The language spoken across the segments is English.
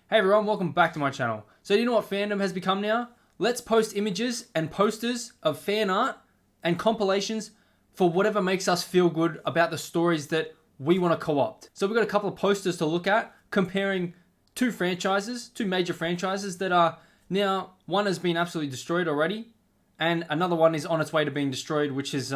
Hey everyone, welcome back to my channel. So do you know what fandom has become now? Let's post images and posters of fan art and compilations for whatever makes us feel good about the stories that we want to co-opt. So we've got a couple of posters to look at comparing two major franchises that are now, one has been absolutely destroyed already and another one is on its way to being destroyed, which is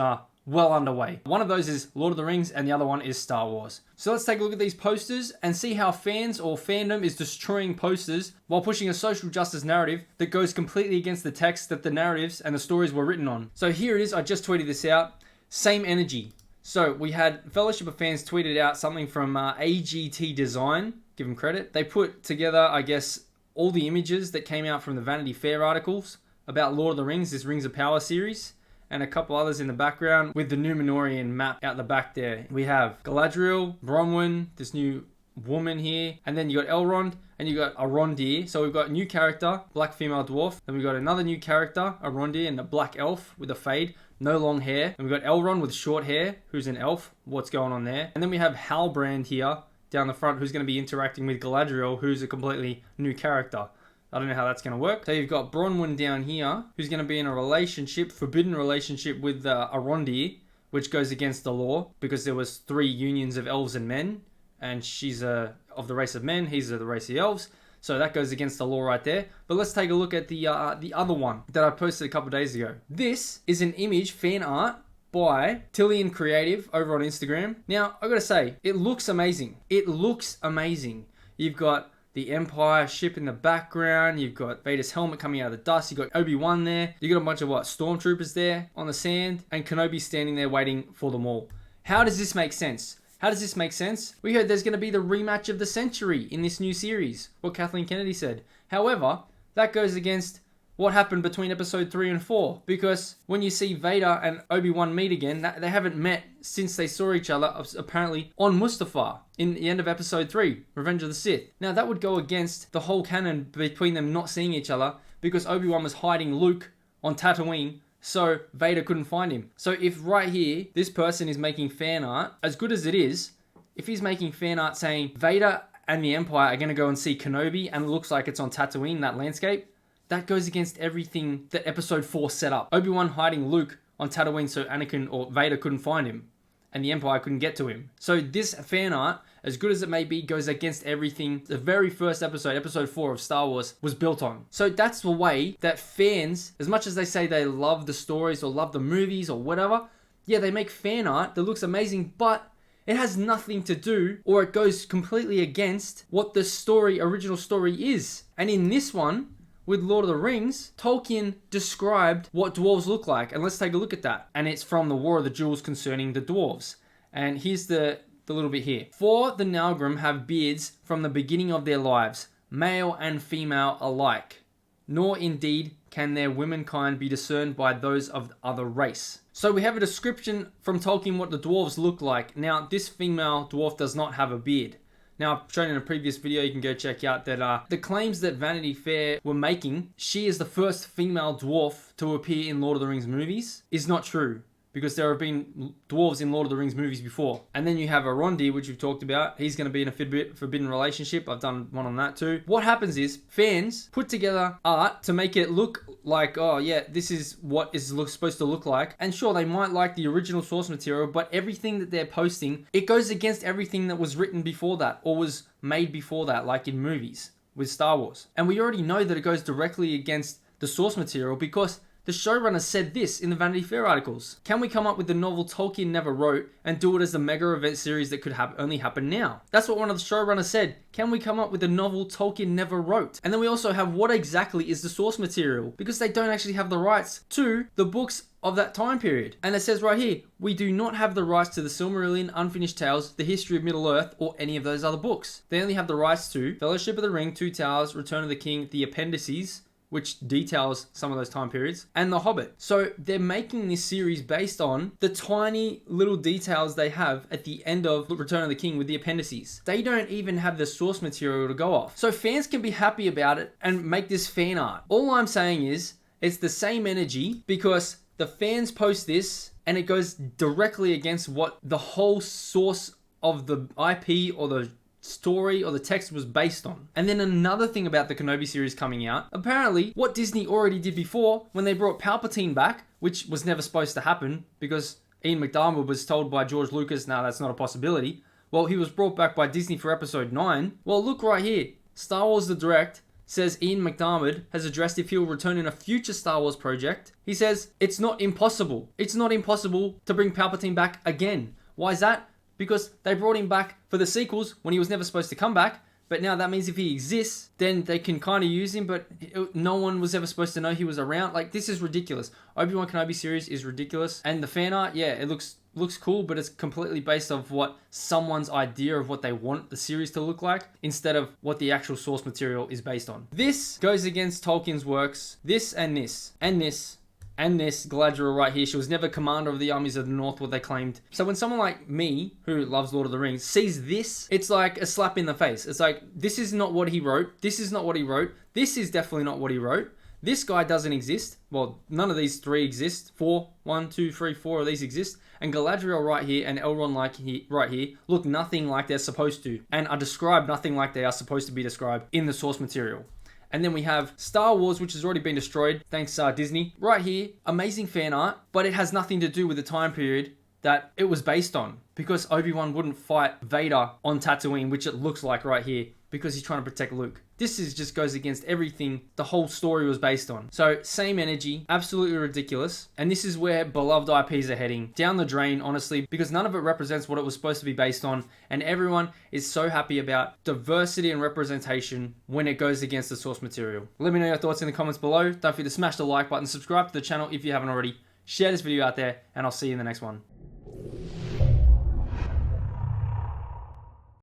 well underway. One of those is Lord of the Rings and the other one is Star Wars. So let's take a look at these posters and see how fans or fandom is destroying posters while pushing a social justice narrative that goes completely against the text that the narratives and the stories were written on. So here it is, I just tweeted this out. Same energy. So we had Fellowship of Fans tweeted out something from AGT Design, give them credit. They put together, I guess, all the images that came out from the Vanity Fair articles about Lord of the Rings, this Rings of Power series, and a couple others in the background with the Númenórean map out the back there. We have Galadriel, Bronwyn, this new woman here, and then you got Elrond, and you got Arondir. So we've got a new character, black female dwarf, then we've got another new character, Arondir, and a black elf with a fade, no long hair, and we've got Elrond with short hair, who's an elf, what's going on there, and then we have Halbrand here, down the front, who's going to be interacting with Galadriel, who's a completely new character. I don't know how that's going to work. So you've got Bronwyn down here, who's going to be in a relationship, forbidden relationship with Arondir, which goes against the law because there was 3 unions of elves and men, and she's of the race of men, he's of the race of elves. So that goes against the law right there. But let's take a look at the other one that I posted a couple of days ago. This is an image, fan art, by Tillian Creative over on Instagram. Now, I gotta say, it looks amazing. It looks amazing. You've got the Empire ship in the background. You've got Vader's helmet coming out of the dust. You've got Obi-Wan there. You've got a bunch of stormtroopers there on the sand. And Kenobi standing there waiting for them all. How does this make sense? How does this make sense? We heard there's going to be the rematch of the century in this new series. What Kathleen Kennedy said. However, that goes against what happened between episode 3 and 4. Because when you see Vader and Obi-Wan meet again, they haven't met since they saw each other, apparently, on Mustafar in the end of episode 3, Revenge of the Sith. Now, that would go against the whole canon between them not seeing each other because Obi-Wan was hiding Luke on Tatooine, so Vader couldn't find him. So if right here, this person is making fan art, as good as it is, if he's making fan art saying Vader and the Empire are going to go and see Kenobi and it looks like it's on Tatooine, that landscape, that goes against everything that episode 4 set up. Obi-Wan hiding Luke on Tatooine so Anakin or Vader couldn't find him and the Empire couldn't get to him. So this fan art, as good as it may be, goes against everything the very first episode, episode 4 of Star Wars, was built on. So that's the way that fans, as much as they say they love the stories or love the movies or whatever, yeah, they make fan art that looks amazing, but it has nothing to do, or it goes completely against what the original story is. And in this one, with Lord of the Rings, Tolkien described what dwarves look like. And let's take a look at that. And it's from the War of the Jewels concerning the dwarves. And here's the little bit here. For the Nalgrim have beards from the beginning of their lives, male and female alike. Nor indeed can their womenkind be discerned by those of the other race. So we have a description from Tolkien what the dwarves look like. Now, this female dwarf does not have a beard. Now, I've shown in a previous video, you can go check out that the claims that Vanity Fair were making, she is the first female dwarf to appear in Lord of the Rings movies, is not true. Because there have been dwarves in Lord of the Rings movies before. And then you have Arondir, which we've talked about. He's going to be in a forbidden relationship. I've done one on that too. What happens is fans put together art to make it look like, oh yeah, this is what is supposed to look like. And sure, they might like the original source material, but everything that they're posting, it goes against everything that was written before that or was made before that, like in movies with Star Wars. And we already know that it goes directly against the source material because the showrunner said this in the Vanity Fair articles. Can we come up with the novel Tolkien never wrote and do it as a mega event series that could only happen now? That's what one of the showrunners said. Can we come up with the novel Tolkien never wrote? And then we also have what exactly is the source material? Because they don't actually have the rights to the books of that time period. And it says right here, we do not have the rights to the Silmarillion, Unfinished Tales, the History of Middle-earth, or any of those other books. They only have the rights to Fellowship of the Ring, Two Towers, Return of the King, the appendices, which details some of those time periods, and The Hobbit. So they're making this series based on the tiny little details they have at the end of Return of the King with the appendices. They don't even have the source material to go off. So fans can be happy about it and make this fan art. All I'm saying is, it's the same energy because the fans post this and it goes directly against what the whole source of the IP or the story or the text was based on. And then another thing about the Kenobi series coming out, apparently what Disney already did before when they brought Palpatine back, which was never supposed to happen because Ian McDiarmid was told by George Lucas, no, that's not a possibility. Well, he was brought back by Disney for episode 9. Well, look right here. Star Wars The Direct says Ian McDiarmid has addressed if he'll return in a future Star Wars project. He says, it's not impossible. It's not impossible to bring Palpatine back again. Why is that? Because they brought him back for the sequels when he was never supposed to come back. But now that means if he exists, then they can kind of use him, but no one was ever supposed to know he was around. Like, this is ridiculous. Obi-Wan Kenobi series is ridiculous. And the fan art, yeah, it looks cool, but it's completely based off what someone's idea of what they want the series to look like instead of what the actual source material is based on. This goes against Tolkien's works. This and this and this. And this Galadriel right here, she was never commander of the armies of the North, what they claimed. So when someone like me, who loves Lord of the Rings, sees this, it's like a slap in the face. It's like, this is not what he wrote. This is not what he wrote. This is definitely not what he wrote. This guy doesn't exist. Well, none of these three exist. 4 of these exist. And Galadriel right here and Elrond right here look nothing like they're supposed to. And are described nothing like they are supposed to be described in the source material. And then we have Star Wars, which has already been destroyed, thanks Disney. Right here, amazing fan art, but it has nothing to do with the time period that it was based on. Because Obi-Wan wouldn't fight Vader on Tatooine, which it looks like right here, because he's trying to protect Luke. This just goes against everything the whole story was based on. So, same energy, absolutely ridiculous. And this is where beloved IPs are heading. Down the drain, honestly, because none of it represents what it was supposed to be based on. And everyone is so happy about diversity and representation when it goes against the source material. Let me know your thoughts in the comments below. Don't forget to smash the like button, subscribe to the channel if you haven't already. Share this video out there, and I'll see you in the next one.